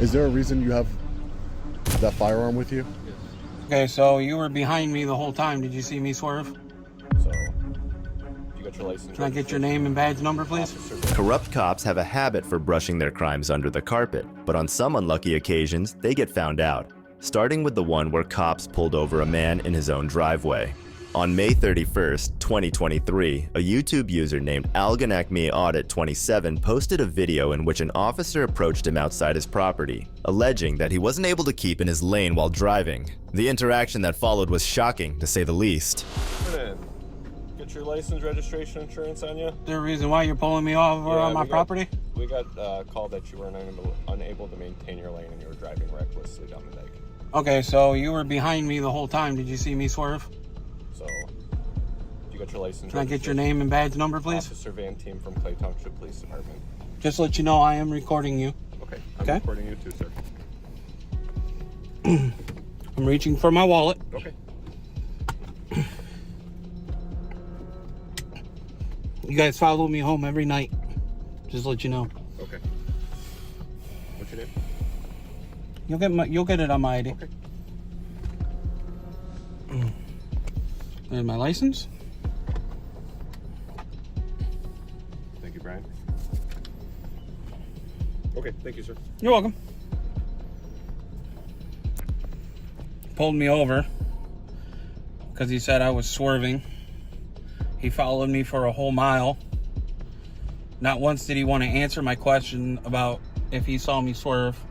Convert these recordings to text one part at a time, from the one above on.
Is there a reason you have that firearm with you? Okay, so you were behind me the whole time. Did you see me swerve? So, you got your license? Can I get your name and badge number, please? Corrupt cops have a habit for brushing their crimes under the carpet, but on some unlucky occasions, they get found out. Starting with the one where cops pulled over a man in his own driveway. On May 31st, 2023, a YouTube user named Audit 27 posted a video in which an officer approached him outside his property, alleging that he wasn't able to keep in his lane while driving. The interaction that followed was shocking, to say the least. Get your license, registration, insurance on you? Is there a reason why you're pulling me over on my property? We got called that you were unable to maintain your lane and you were driving recklessly down the dike. Okay, so you were behind me the whole time. Did you see me swerve? So, you got your license? Can I get your name and badge number, please? Officer Van Team from Clay Township Police Department. Just let you know I am recording you. Okay, I'm recording you too, sir. I'm reaching for my wallet. Okay. You guys follow me home every night. Just let you know. Okay. What's your name? You'll get it on my ID. Okay. There's my license. Thank you, Brian. Okay, thank you, sir. You're welcome. Pulled me over because he said I was swerving. He followed me for a whole mile. Not once did he want to answer my question about if he saw me swerve.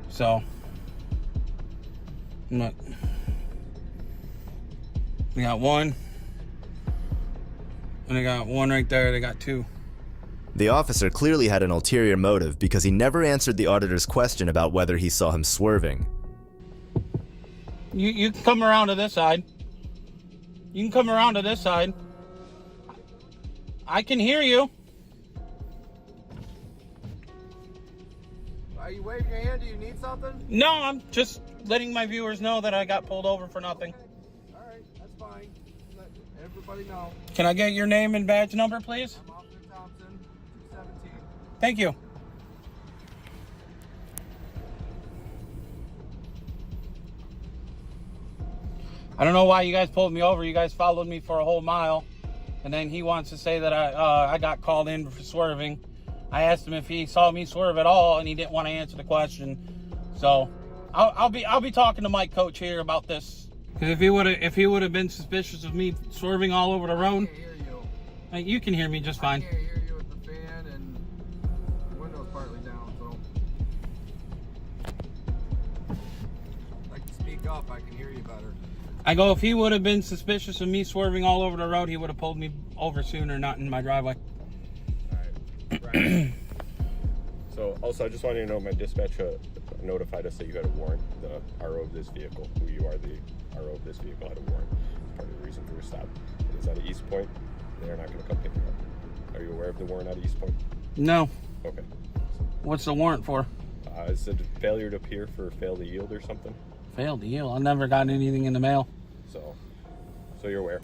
So, look. We got one. And I got one right there. They got two. The officer clearly had an ulterior motive because he never answered the auditor's question about whether he saw him swerving. You can come around to this side. You can come around to this side. I can hear you. Are you waving your hand? Do you need something? No, I'm just letting my viewers know that I got pulled over for nothing. All right, that's fine. Let everybody know. Can I get your name and badge number, please? I'm Officer Thompson, 217. Thank you. I don't know why you guys pulled me over. You guys followed me for a whole mile. And then he wants to say that I got called in for swerving. I asked him if he saw me swerve at all, and he didn't want to answer the question. So I'll be talking to my coach here about this. Because if he would have been suspicious of me swerving all over the road, I can't hear you. you can hear me just fine. I can't hear you with the fan and the window's partly down, so. I'd like to speak up, I can hear you better. I go, if he would have been suspicious of me swerving all over the road, he would have pulled me over sooner, not in my driveway. Right. So, also, I just wanted you to know my dispatch notified us that you had a warrant. The RO of this vehicle, who you are, the RO of this vehicle, had a warrant. Part of the reason for your stop. It is out of East Point. They're not going to come pick you up. Are you aware of the warrant out of East Point? No. Okay. What's the warrant for? Is it failure to appear for fail to yield or something? Failed to yield. I never got anything in the mail. So you're aware.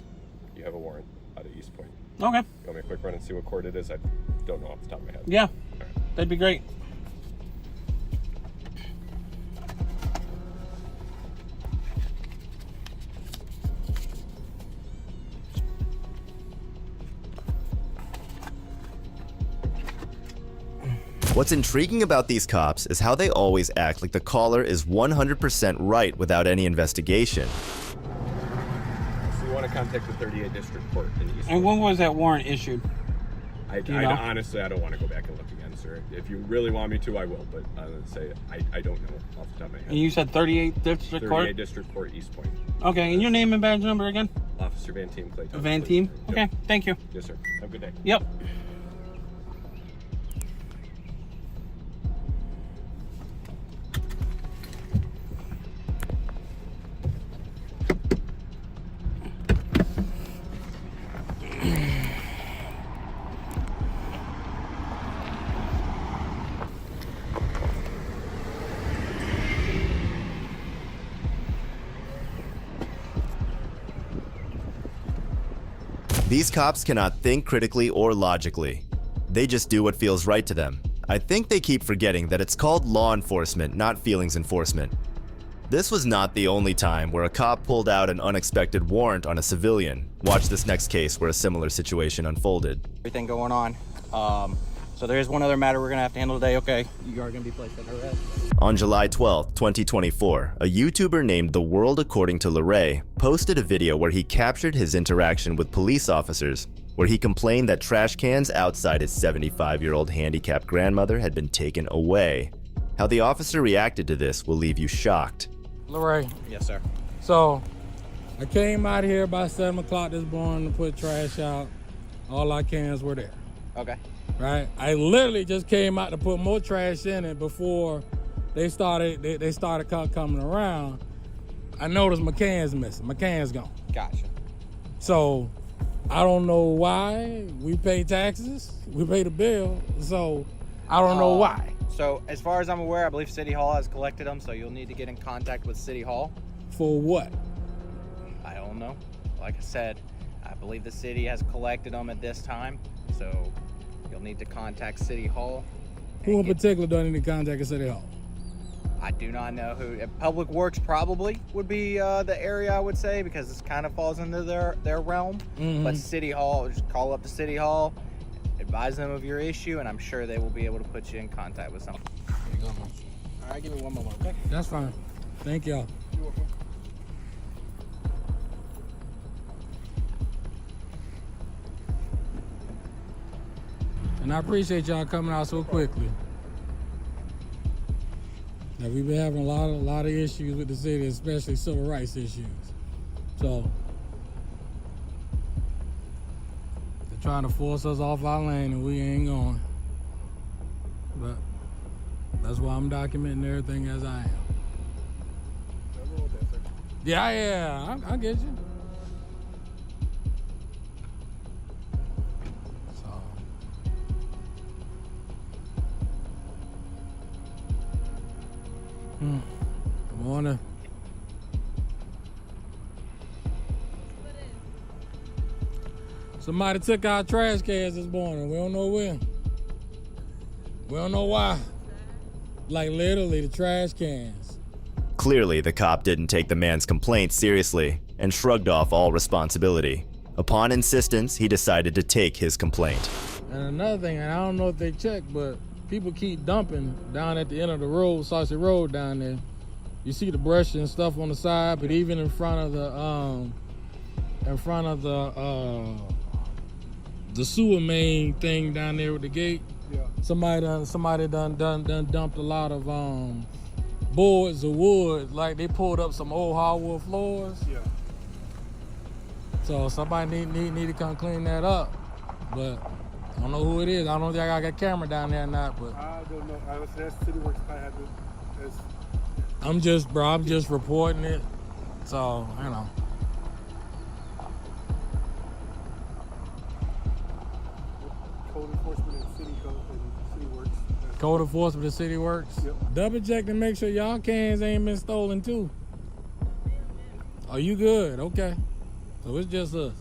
You have a warrant out of East Point. Okay. You want me to quick run and see what court it is? I don't know off the top of my head. Yeah. All right. That'd be great. What's intriguing about these cops is how they always act like the caller is 100% right without any investigation. So you want to contact the 38 District Court in East And Point. when was that warrant issued? Honestly, I don't want to go back and look again, sir. If you really want me to, I will, but I would say I don't know off the top of my head. And you said 38 District Court? 38 District Court, East Point. Okay, and your name and badge number again? Officer Van Team, Clay Township. Van Team? Yep. Okay, thank you. Yes, sir. Have a good day. Yep. These cops cannot think critically or logically. They just do what feels right to them. I think they keep forgetting that it's called law enforcement, not feelings enforcement. This was not the only time where a cop pulled out an unexpected warrant on a civilian. Watch this next case where a similar situation unfolded. Everything going on. So there is one other matter we're gonna have to handle today, okay? You are gonna be placed under arrest. On July 12, 2024, a YouTuber named The World According to Larray posted a video where he captured his interaction with police officers, where he complained that trash cans outside his 75-year-old handicapped grandmother had been taken away. How the officer reacted to this will leave you shocked. Larray. Yes, sir. So, I came out here by 7 o'clock this morning to put trash out. All our cans were there, Okay. right? I literally just came out to put more trash in it before they started coming around. I noticed my can's missing. My can's gone. Gotcha. So, I don't know why. We pay taxes. We pay the bill. So, I don't know why. So as far as I'm aware, I believe City Hall has collected them, so you'll need to get in contact with City Hall. For what? I don't know. Like I said, I believe the city has collected them at this time, so you'll need to contact City Hall. Who in particular do I need to contact at City Hall? I do not know who. Public Works probably would be the area, I would say, because this kind of falls into their realm. But City Hall, just call up the City Hall, advise them of your issue, and I'm sure they will be able to put you in contact with someone. There you go, man. All right, give me one moment, okay? That's fine. Thank y'all. You're welcome. And I appreciate y'all coming out so quickly. Now, we've been having a lot of issues with the city, especially civil rights issues. So they're trying to force us off our lane and we ain't going. But that's why I'm documenting everything as I am. Yeah, I get you. So morning. Somebody took our trash cans this morning. We don't know when. We don't know why. Like literally the trash cans. Clearly, the cop didn't take the man's complaint seriously and shrugged off all responsibility. Upon insistence, he decided to take his complaint. And another thing, and I don't know if they checked, but people keep dumping down at the end of the road, Saucy Road down there. You see the brush and stuff on the side, but even in front of the sewer main thing down there with the gate, somebody done dumped a lot of boards of wood, like they pulled up some old hardwood floors. Yeah. So somebody need to come clean that up, but I don't know who it is. I don't know if I got a camera down there or not, but I don't know. I was that's City Works. I had to. I'm just reporting it. So, you know. Code enforcement and City Works. Code enforcement and City Works. Yep. Double check to make sure y'all cans ain't been stolen too. Oh, you good? Okay. So it's just us.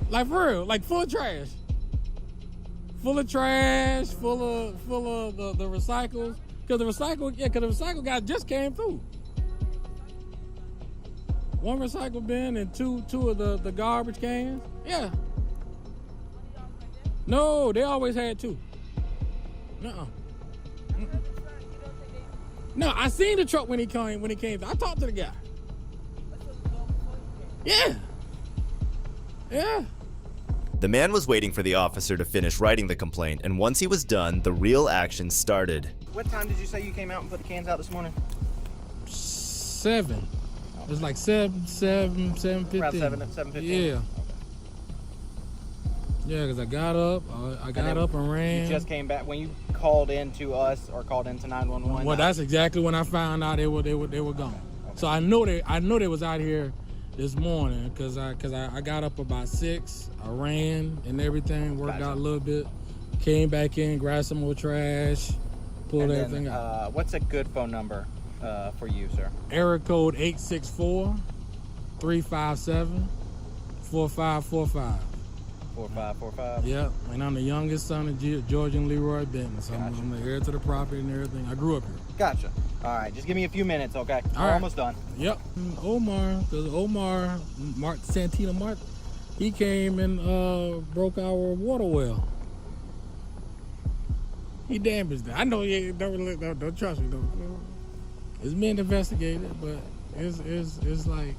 Like for real, like full of trash. Full of trash, full of the recycles. Cause the recycle guy just came through. One recycle bin and two of the garbage cans. Yeah. No, they always had two. Nuh-uh. No, I seen the truck when he came. I talked to the guy. Yeah. Yeah. The man was waiting for the officer to finish writing the complaint, and once he was done, the real action started. What time did you say you came out and put the cans out this morning? 7. It was like 7:50. Around 7:15. Yeah. Yeah, because I got up and ran. You just came back when you called in to us or called into 911. Well, that's exactly when I found out they were gone. Okay. So I know they was out here this morning because I got up about 6. I ran and everything, worked out a little bit, came back in, grabbed some more trash, pulled everything out. What's a good phone number for you, sir? Area code 864-357-4545. 4545. Yep, and I'm the youngest son of George and Leroy Benton, so Gotcha. I'm the heir to the property and everything. I grew up here. Gotcha. All right, just give me a few minutes, okay? All We're right. almost done. Yep, Omar, Santina Martin, he came and broke our water well. He damaged it. I know you don't trust me though. It's being investigated, but it's like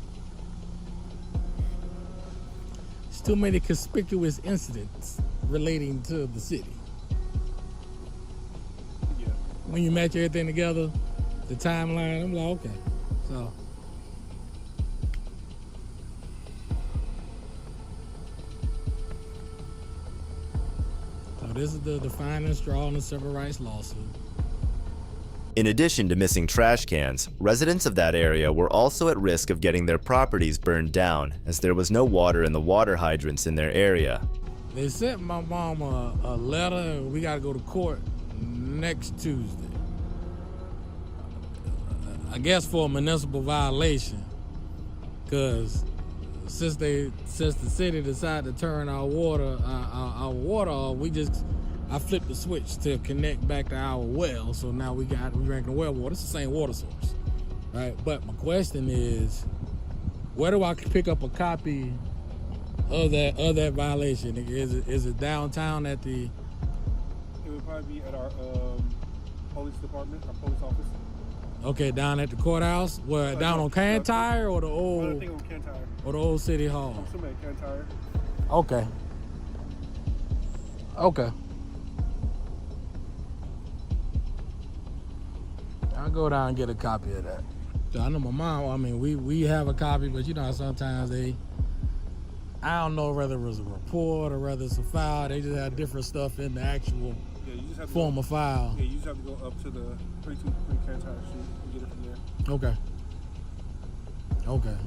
it's too many conspicuous incidents relating to the city. Yeah. When you match everything together, the timeline, I'm like, okay. So this is the final straw in the civil rights lawsuit. In addition to missing trash cans, residents of that area were also at risk of getting their properties burned down, as there was no water in the water hydrants in their area. They sent my mom a letter, and we got to go to court next Tuesday. I guess for a municipal violation, because since the city decided to turn our water off, I flipped the switch to connect back to our well. So now we drinking well water. It's the same water source, right? But my question is, where do I pick up a copy of that violation? Is it downtown at the? It would probably be at our police department, our police office. Okay, down at the courthouse. Where down on Cantyre or the I old think on Cantyre. or the old city hall? I'm assuming at Cantyre. Okay. Okay. I'll go down and get a copy of that. I know my mom, I mean, we have a copy, but you know how sometimes I don't know whether it was a report or whether it's a file. They just have different stuff in the actual Yeah, you just have to form of file. Yeah, you just have to go up to the 32 Cantyre Street and get it from there. Okay. Okay.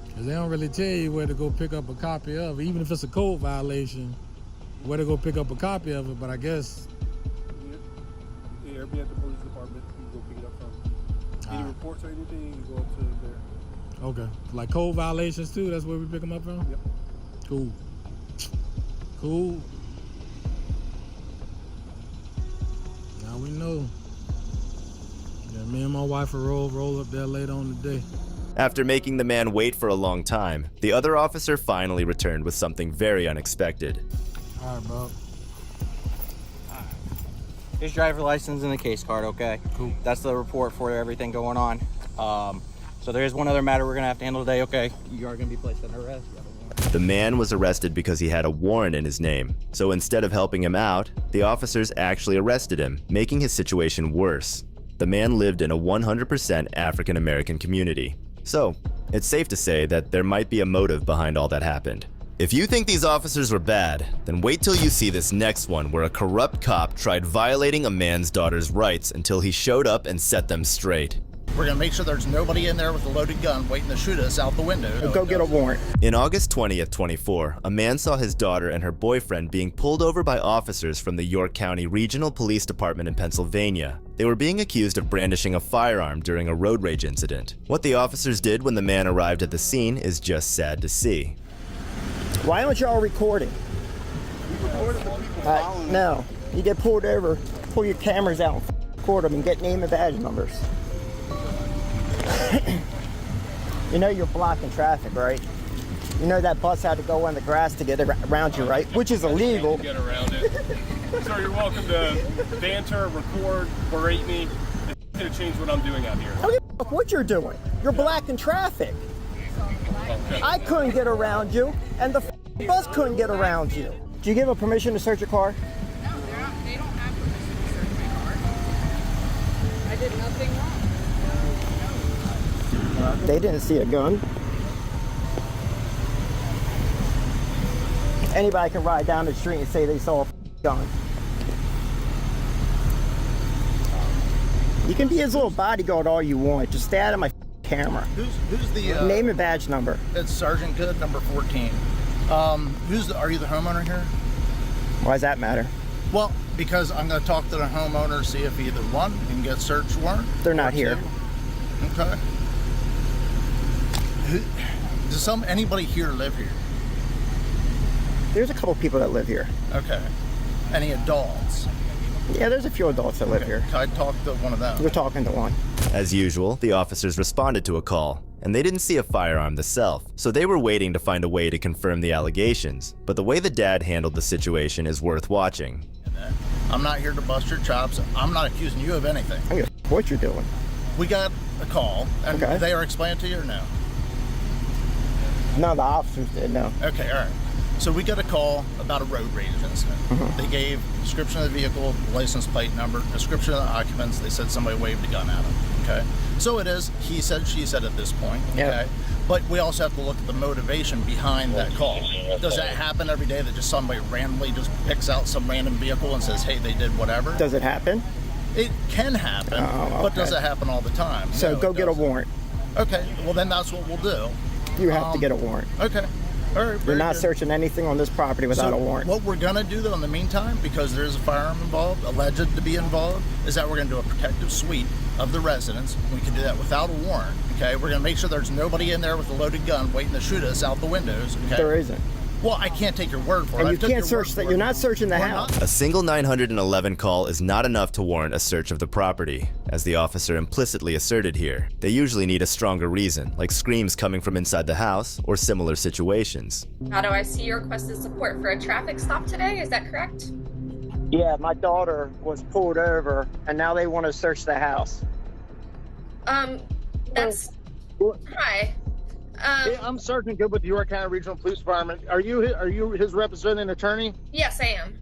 Because they don't really tell you where to go pick up a copy of it, even if it's a code violation, where to go pick up a copy of it, but I guess. Yeah, it'll be at the police department. You can go pick it up from. Any reports or anything, you go up to there. Okay. Like code violations too, that's where we pick them up from? Yep. Cool. Cool. Now we know. Yeah, me and my wife will roll up there later on today. After making the man wait for a long time, the other officer finally returned with something very unexpected. All right, bro. Here's driver license and the case card, okay? Cool. That's the report for everything going on. So there is one other matter we're gonna have to handle today, okay? You are gonna be placed under arrest. You have a warrant. The man was arrested because he had a warrant in his name. So instead of helping him out, the officers actually arrested him, making his situation worse. The man lived in a 100% African American community. So, it's safe to say that there might be a motive behind all that happened. If you think these officers were bad, then wait till you see this next one where a corrupt cop tried violating a man's daughter's rights until he showed up and set them straight. We're gonna make sure there's nobody in there with a loaded gun waiting to shoot us out the window. Go get a warrant. In August 20th, 24, a man saw his daughter and her boyfriend being pulled over by officers from the York County Regional Police Department in Pennsylvania. They were being accused of brandishing a firearm during a road rage incident. What the officers did when the man arrived at the scene is just sad to see. Why aren't y'all recording? No. You get pulled over, pull your cameras out, record them, and get name and badge numbers. You know you're blocking traffic, right? You know that bus had to go on the grass to get around you, right? Which is illegal. Get around it. Sir, you're welcome to banter, record, berate me. It's going to change what I'm doing out here. I don't give a fuck what you're doing. You're blocking traffic. Okay. I couldn't get around you, and the bus couldn't get around you. Did you give a permission to search your car? No, they don't have permission to search my car. I did nothing wrong. They didn't see a gun. Anybody can ride down the street and say they saw a gun. You can be his little bodyguard all you want. Just stay out of my camera. Who's the Name and badge number. It's Sergeant Good, number 14. Are you the homeowner here? Why does that matter? Well, because I'm going to talk to the homeowner, see if either one can get search warrant. They're not or here. two. Okay. Does anybody here live here? There's a couple people that live here. Okay. Any adults? Yeah, there's a few adults that live here. Can I talk to one of them? We're talking to one. As usual, the officers responded to a call, and they didn't see a firearm themselves, so they were waiting to find a way to confirm the allegations. But the way the dad handled the situation is worth watching. I'm not here to bust your chops. I'm not accusing you of anything. I don't give a what you're doing. We got a call, and Okay. they are explained to you or no? None of the officers did, no. Okay, all right. So we got a call about a road rage incident. They gave description of the vehicle, license plate number, description of the occupants. They said somebody waved a gun at them. Okay. So it is he said, she said at this point. Okay. Yeah. But we also have to look at the motivation behind that call. Does that happen every day that just somebody randomly just picks out some random vehicle and says, hey, they did whatever? Does it happen? It can happen, but does it happen all the time? So No, go it get a doesn't. warrant. Okay. Well, then that's what we'll do. You have to get a warrant. Okay. All right. You're very not good. searching anything on this property without a warrant. What we're gonna do though in the meantime, because there is a firearm involved, alleged to be involved, is that we're gonna do a protective sweep of the residence. We can do that without a warrant. Okay, we're gonna make sure there's nobody in there with a loaded gun waiting to shoot us out the windows. Okay. There isn't. Well, I can't take your word for it. And I you took can't your search word that. for You're it. not searching the We're house. not. A single 911 call is not enough to warrant a search of the property, as the officer implicitly asserted here. They usually need a stronger reason, like screams coming from inside the house or similar situations. How do I see you requested support for a traffic stop today? Is that correct? Yeah, my daughter was pulled over, and now they want to search the house. That's hi. Hey, I'm Sergeant Good with the York County Regional Police Department. Are you his representing attorney? Yes, I am.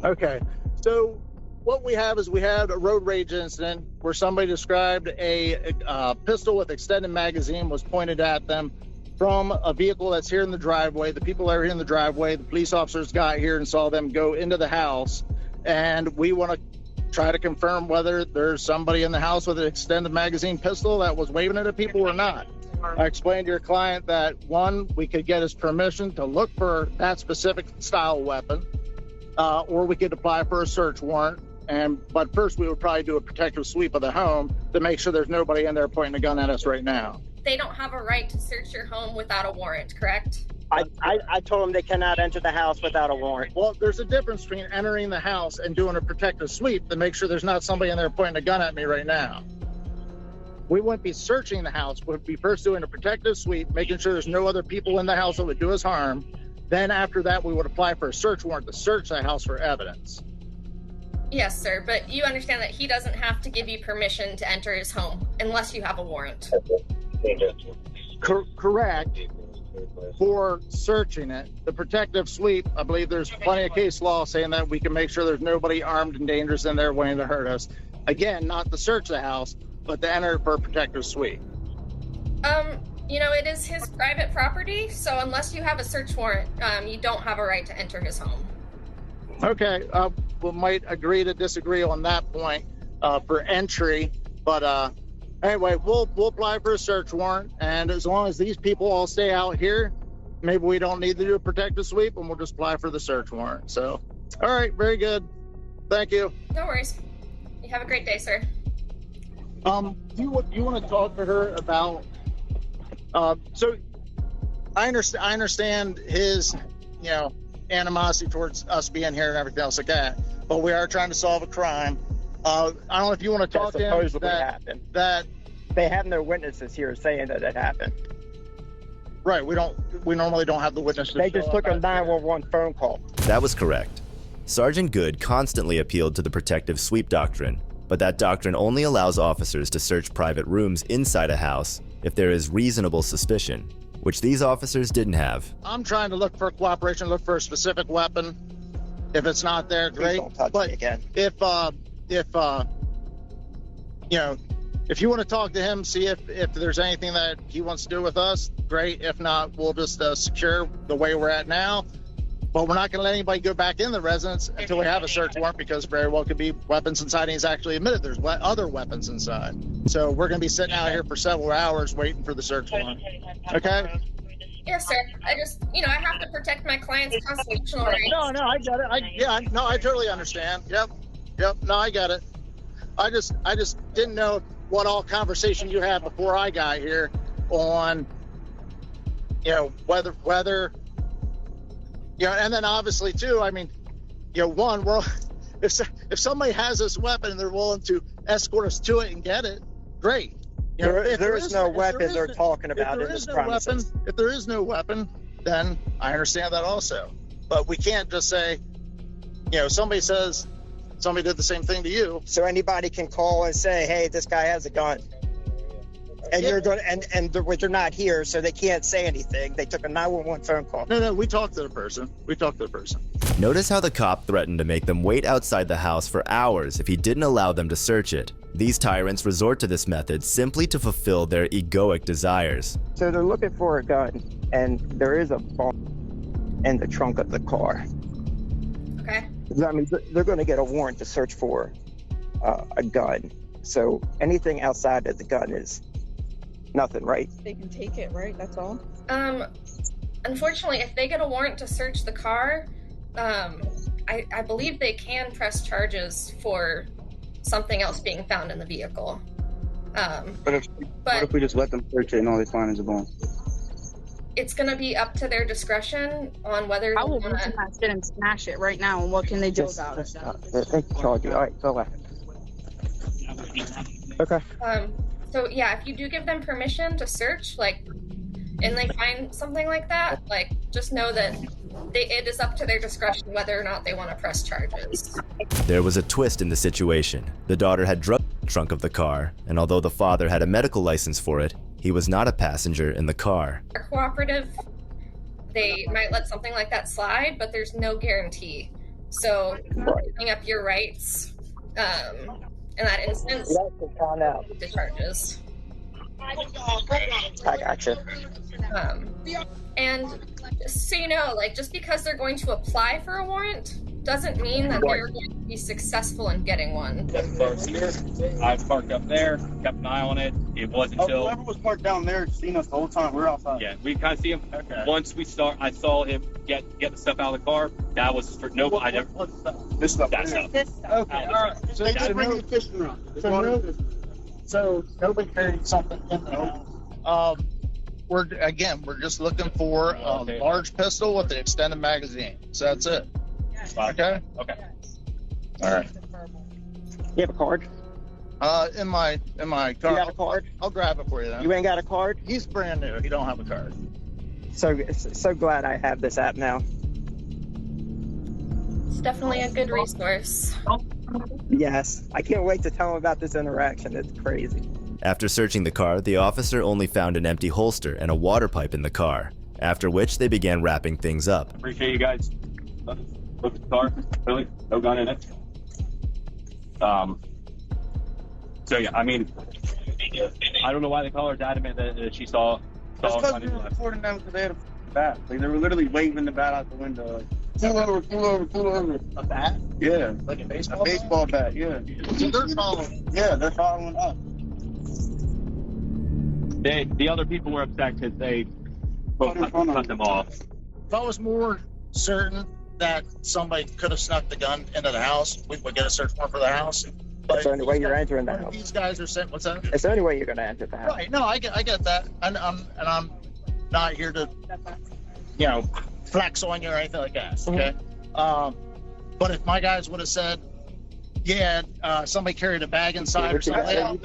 Okay. So what we have is we had a road rage incident where somebody described a pistol with extended magazine was pointed at them from a vehicle that's here in the driveway. The people that are here in the driveway, the police officers got here and saw them go into the house, and we want to try to confirm whether there's somebody in the house with an extended magazine pistol that was waving it at people or not. I explained to your client that, one, we could get his permission to look for that specific style weapon, or we could apply for a search warrant. But first, we would probably do a protective sweep of the home to make sure there's nobody in there pointing a gun at us right now. They don't have a right to search your home without a warrant, correct? I told them they cannot enter the house without a warrant. Well, there's a difference between entering the house and doing a protective sweep to make sure there's not somebody in there pointing a gun at me right now. We wouldn't be searching the house. We'd be first doing a protective sweep, making sure there's no other people in the house that would do us harm. Then after that, we would apply for a search warrant to search the house for evidence. Yes, sir, but you understand that he doesn't have to give you permission to enter his home unless you have a warrant. Correct. For searching it. The protective sweep, I believe there's plenty of case law saying that we can make sure there's nobody armed and dangerous in there waiting to hurt us. Again, not to search the house, but to enter for a protective sweep. It is his private property, so unless you have a search warrant, you don't have a right to enter his home. Okay, we might agree to disagree on that point for entry, but anyway, we'll apply for a search warrant, and as long as these people all stay out here, maybe we don't need to do a protective sweep, and we'll just apply for the search warrant. So, all right, very good. Thank you. No worries. You have a great day, sir. Do you want to talk to her about? So, I understand his, animosity towards us being here and everything else like that. But we are trying to solve a crime. I don't know if you want to talk to him. Supposedly happened. That they have no witnesses here saying that it happened. Right. We normally don't have the witnesses. They just took a 911 phone call. That was correct. Sergeant Good constantly appealed to the protective sweep doctrine, but that doctrine only allows officers to search private rooms inside a house if there is reasonable suspicion, which these officers didn't have. I'm trying to look for cooperation, look for a specific weapon. If it's not there, great. Please don't touch me again. If you want to talk to him, see if there's anything that he wants to do with us, great. If not, we'll just secure the way we're at now. But we're not going to let anybody go back in the residence until we have a search warrant, because very well could be weapons inside, and he's actually admitted there's other weapons inside. So we're going to be sitting out here for several hours waiting for the search warrant. Okay? Yes, sir. I just, I have to protect my client's constitutional rights. No, I get it. I totally understand. Yep. No, I get it. I just didn't know what all conversation you had before I got here on whether and then obviously too, I mean, one, well, if somebody has this weapon and they're willing to escort us to it and get it, great. There is no weapon they're talking about in this premises. If there is no weapon, then I understand that also. But we can't just say, somebody says somebody did the same thing to you. So anybody can call and say, hey, this guy has a gun. And you're going and they're not here, so they can't say anything. They took a 911 phone call. No, we talked to the person. Notice how the cop threatened to make them wait outside the house for hours if he didn't allow them to search it. These tyrants resort to this method simply to fulfill their egoic desires. So they're looking for a gun, and there is a bomb in the trunk of the car. Okay. I mean, they're going to get a warrant to search for a gun. So anything outside of the gun is nothing, right? They can take it, right? That's all. Unfortunately, if they get a warrant to search the car, I believe they can press charges for something else being found in the vehicle. What if we just let them search it and all they find is a bomb? It's going to be up to their discretion on whether I will sit and smash it right now, and what can they do about it? They can charge you. All right, go ahead. Okay. So yeah, if you do give them permission to search, and they find something like that, just know that it is up to their discretion whether or not they want to press charges. There was a twist in the situation. The daughter had drugs in the trunk of the car, and although the father had a medical license for it, he was not a passenger in the car. They're cooperative. They might let something like that slide, but there's no guarantee. So giving up your rights in that instance, the charges. I gotcha. And so just because they're going to apply for a warrant doesn't mean that they're going to be successful in getting one. I parked up there, kept an eye on it. It wasn't until whoever was parked down there seen us the whole time. We're outside. Yeah, we kind of see him. Okay. Once I saw him get the stuff out of the car. That was for no. I never. This stuff. That stuff. This stuff. Okay, all right. So they just bring the fishing rod. So nobody carried something in the house. We're just looking for a large pistol with an extended magazine. So that's it. Okay. Okay. All right. You have a card? In my car. You got a card? I'll grab it for you then. You ain't got a card? He's brand new. He don't have a card. So glad I have this app now. It's definitely a good resource. Yes. I can't wait to tell him about this interaction. It's crazy. After searching the car, the officer only found an empty holster and a water pipe in the car, after which they began wrapping things up. Appreciate you guys. Look at the car. Really? No gun in it. So yeah, I mean, I don't know why the caller's adamant that she saw. That's because we were reporting them because they had a bat. They were literally waving the bat out the window. Pull over. A bat? Yeah. Like a baseball? A baseball bat, yeah. So they're following. Yeah, they're following us. The other people were upset because they both cut them off. If I was more certain that somebody could have snuck the gun into the house, we would get a search warrant for the house. That's the only way you're entering the house. These guys are saying, what's that? It's the only way you're going to enter the house. Right. No, I get that. And I'm not here to, flex on you or anything like that. Okay. But if my guys would have said, yeah, somebody carried a bag inside or something.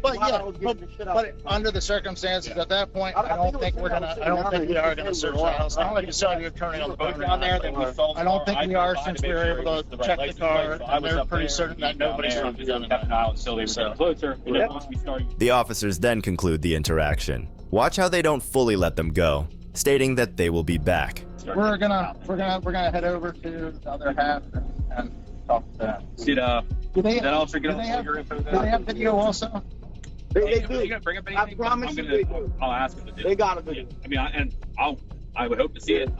But under the circumstances at that point, I don't think we are gonna search the house. I don't think you saw your attorney on the phone down there. I don't think we are, since we were able to check the car. And they're pretty certain that nobody's going to be done. The officers then conclude the interaction. Watch how they don't fully let them go, stating that they will be back. We're gonna head over to the other half and talk to them. Did that officer get all your info? Do they have video also? They do. Bring up anything? I promise you they do. I'll ask them to do it. They gotta do it. I mean, I would hope to see it.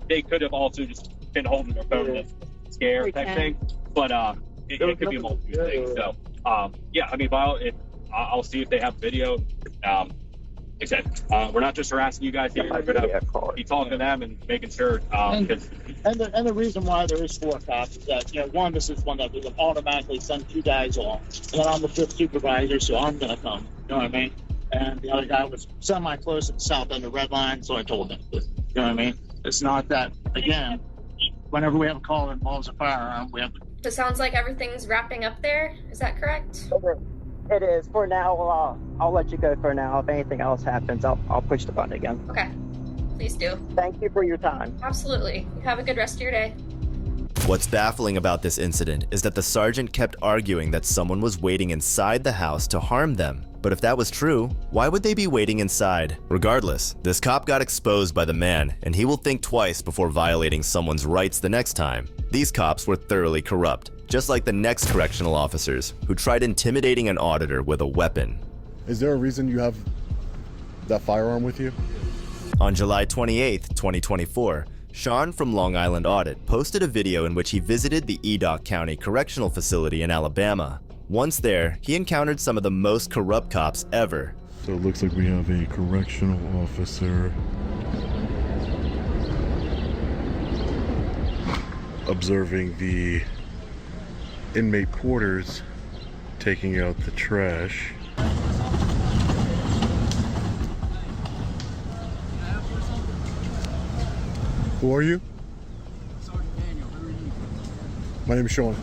They could have also just been holding their phone in a scare type thing, but it could be a multitude thing. So, yeah, I mean, I'll see if they have video. Except we're not just harassing you guys here. We're gonna be talking to them and making sure. And the reason why there is 4 cops is that one, this is one that we would automatically send 2 guys off, and then I'm the 5th supervisor, so I'm gonna come. You know what I mean? and the other guy was semi-close at the south end of the red line, so I told him. You know what I mean? It's not that, again, whenever we have a call that involves a firearm, we have to... It sounds like everything's wrapping up there. Is that correct? It is. For now, I'll let you go for now. If anything else happens, I'll push the button again. Okay. Please do. Thank you for your time. Absolutely. You have a good rest of your day. What's baffling about this incident is that the sergeant kept arguing that someone was waiting inside the house to harm them. But if that was true, why would they be waiting inside? Regardless, this cop got exposed by the man, and he will think twice before violating someone's rights the next time. These cops were thoroughly corrupt, just like the next correctional officers who tried intimidating an auditor with a weapon. Is there a reason you have that firearm with you? On July 28, 2024, Sean from Long Island Audit posted a video in which he visited the Edoc County Correctional Facility in Alabama. Once there, he encountered some of the most corrupt cops ever. So it looks like we have a correctional officer observing the inmate quarters, taking out the trash. Who are you? Sergeant Daniel, who are you? My name is Sean.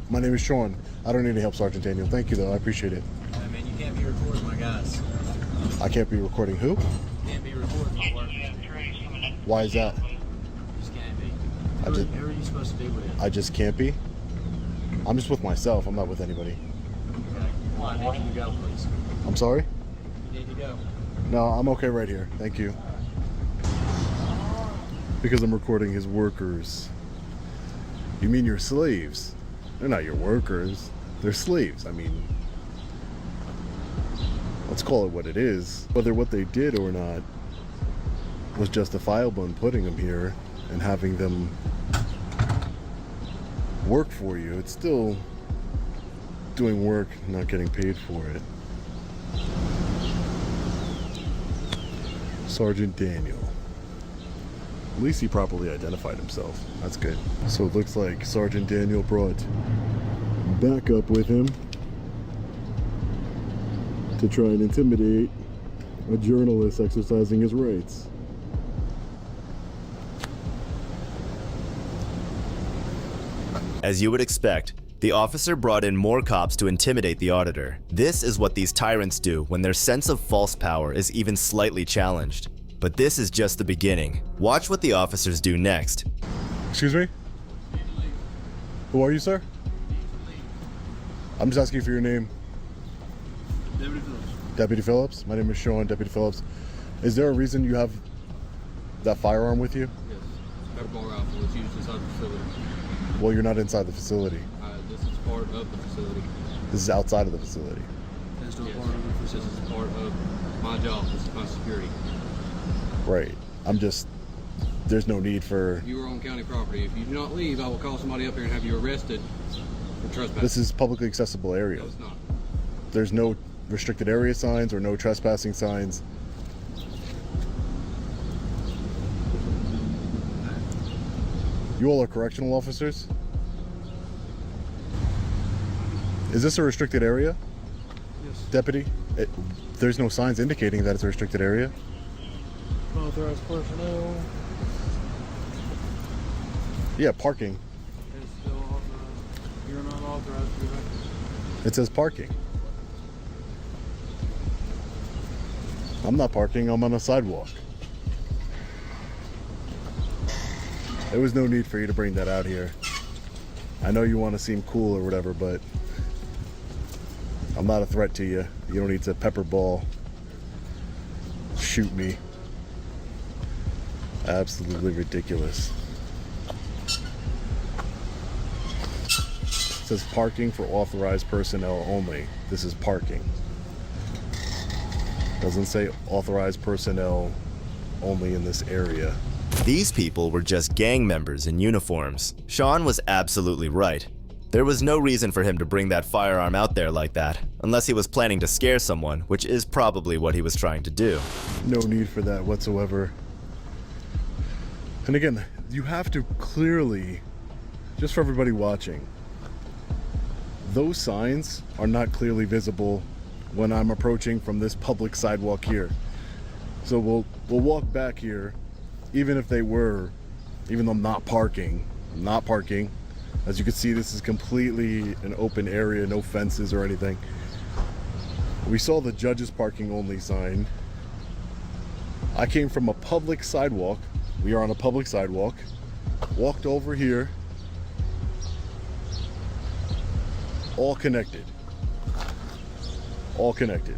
My name is Sean. I don't need any help, Sergeant Daniel. Thank you, though. I appreciate it. I mean, you can't be recording my guys. I can't be recording who? You can't be recording my work. Why is that? You just can't be. Who are you supposed to be with? I just can't be? I'm just with myself. I'm not with anybody. Okay. Well, I need you to go, please. I'm sorry? You need to go. No, I'm okay right here. Thank you. Because I'm recording his workers. You mean your slaves? They're not your workers. They're slaves. I mean, let's call it what it is. Whether what they did or not was justifiable in putting them here and having them work for you, it's still doing work, not getting paid for it. Sergeant Daniel. At least he properly identified himself. That's good. So it looks like Sergeant Daniel brought backup with him to try and intimidate a journalist exercising his rights. As you would expect, the officer brought in more cops to intimidate the auditor. This is what these tyrants do when their sense of false power is even slightly challenged. But this is just the beginning. Watch what the officers do next. Excuse me? Who are you, sir? I'm just asking for your name. Deputy Phillips. Deputy Phillips? My name is Sean, Deputy Phillips. Is there a reason you have that firearm with you? Yes. It's a pepper ball rifle. It's used inside the facility. Well, you're not inside the facility. This is part of the facility. This is outside of the facility. It's not part of the facility. This is part of my job. This is my security. Right. There's no need for... You are on county property. If you do not leave, I will call somebody up here and have you arrested for trespassing. This is publicly accessible area. No, it's not. There's no restricted area signs or no trespassing signs. You all are correctional officers? Is this a restricted area? Yes. Deputy? There's no signs indicating that it's a restricted area. Authorized personnel. Yeah, parking. It's still authorized. You're not authorized to do that. It says parking. I'm not parking, I'm on a sidewalk. There was no need for you to bring that out here. I know you want to seem cool or whatever, but I'm not a threat to you. You don't need to pepper ball, shoot me. Absolutely ridiculous. It says parking for authorized personnel only. This is parking. Doesn't say authorized personnel only in this area. These people were just gang members in uniforms. Sean was absolutely right. There was no reason for him to bring that firearm out there like that, unless he was planning to scare someone, which is probably what he was trying to do. No need for that whatsoever. And again, you have to clearly, just for everybody watching, those signs are not clearly visible when I'm approaching from this public sidewalk here. So we'll walk back here, even if they were, even though I'm not parking. As you can see, this is completely an open area, no fences or anything. We saw the judge's parking only sign. I came from a public sidewalk. We are on a public sidewalk. Walked over here. All connected. All connected.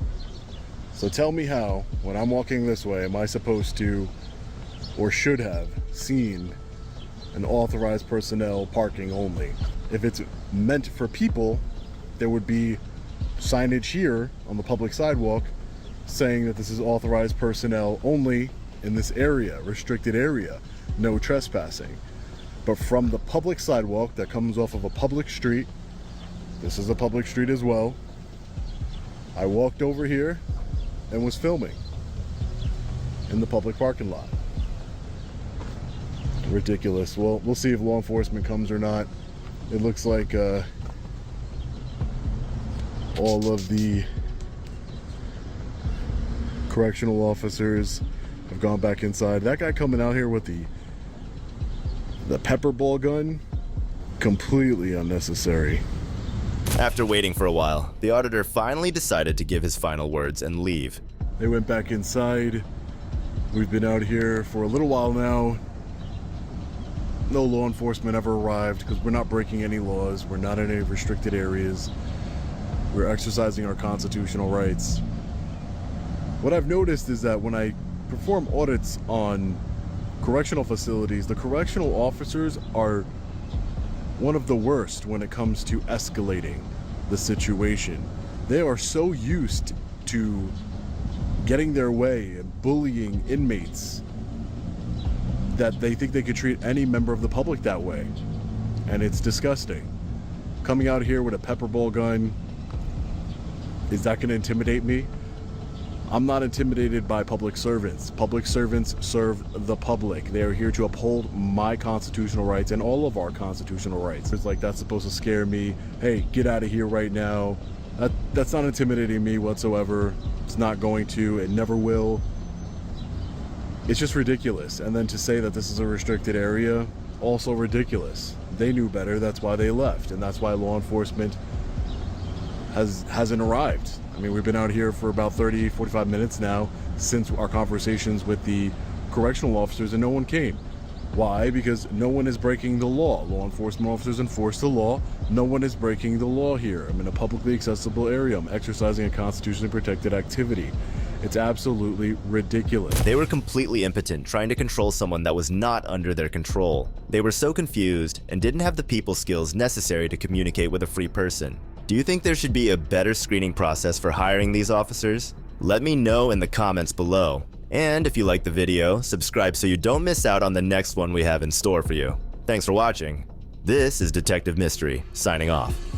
So tell me how, when I'm walking this way, am I supposed to, or should have, seen an authorized personnel parking only? If it's meant for people, there would be signage here on the public sidewalk saying that this is authorized personnel only in this area, restricted area, no trespassing. But from the public sidewalk that comes off of a public street, this is a public street as well, I walked over here and was filming in the public parking lot. Ridiculous. Well, we'll see if law enforcement comes or not. It looks like all of the correctional officers have gone back inside. That guy coming out here with the pepper ball gun, completely unnecessary. After waiting for a while, the auditor finally decided to give his final words and leave. They went back inside. We've been out here for a little while now. No law enforcement ever arrived because we're not breaking any laws. We're not in any restricted areas. We're exercising our constitutional rights. What I've noticed is that when I perform audits on correctional facilities, the correctional officers are one of the worst when it comes to escalating the situation. They are so used to getting their way and bullying inmates that they think they could treat any member of the public that way. And it's disgusting. Coming out here with a pepper ball gun, is that going to intimidate me? I'm not intimidated by public servants. Public servants serve the public. They are here to uphold my constitutional rights and all of our constitutional rights. It's like that's supposed to scare me. Hey, get out of here right now. That's not intimidating me whatsoever. It's not going to. It never will. It's just ridiculous. And then to say that this is a restricted area, also ridiculous. They knew better. That's why they left. And that's why law enforcement hasn't arrived. I mean, we've been out here for about 30, 45 minutes now since our conversations with the correctional officers, and no one came. Why? Because no one is breaking the law. Law enforcement officers enforce the law. No one is breaking the law here. I'm in a publicly accessible area. I'm exercising a constitutionally protected activity. It's absolutely ridiculous. They were completely impotent trying to control someone that was not under their control. They were so confused and didn't have the people skills necessary to communicate with a free person. Do you think there should be a better screening process for hiring these officers? Let me know in the comments below. And if you liked the video, subscribe so you don't miss out on the next one we have in store for you. Thanks for watching. This is Detective Mystery, signing off.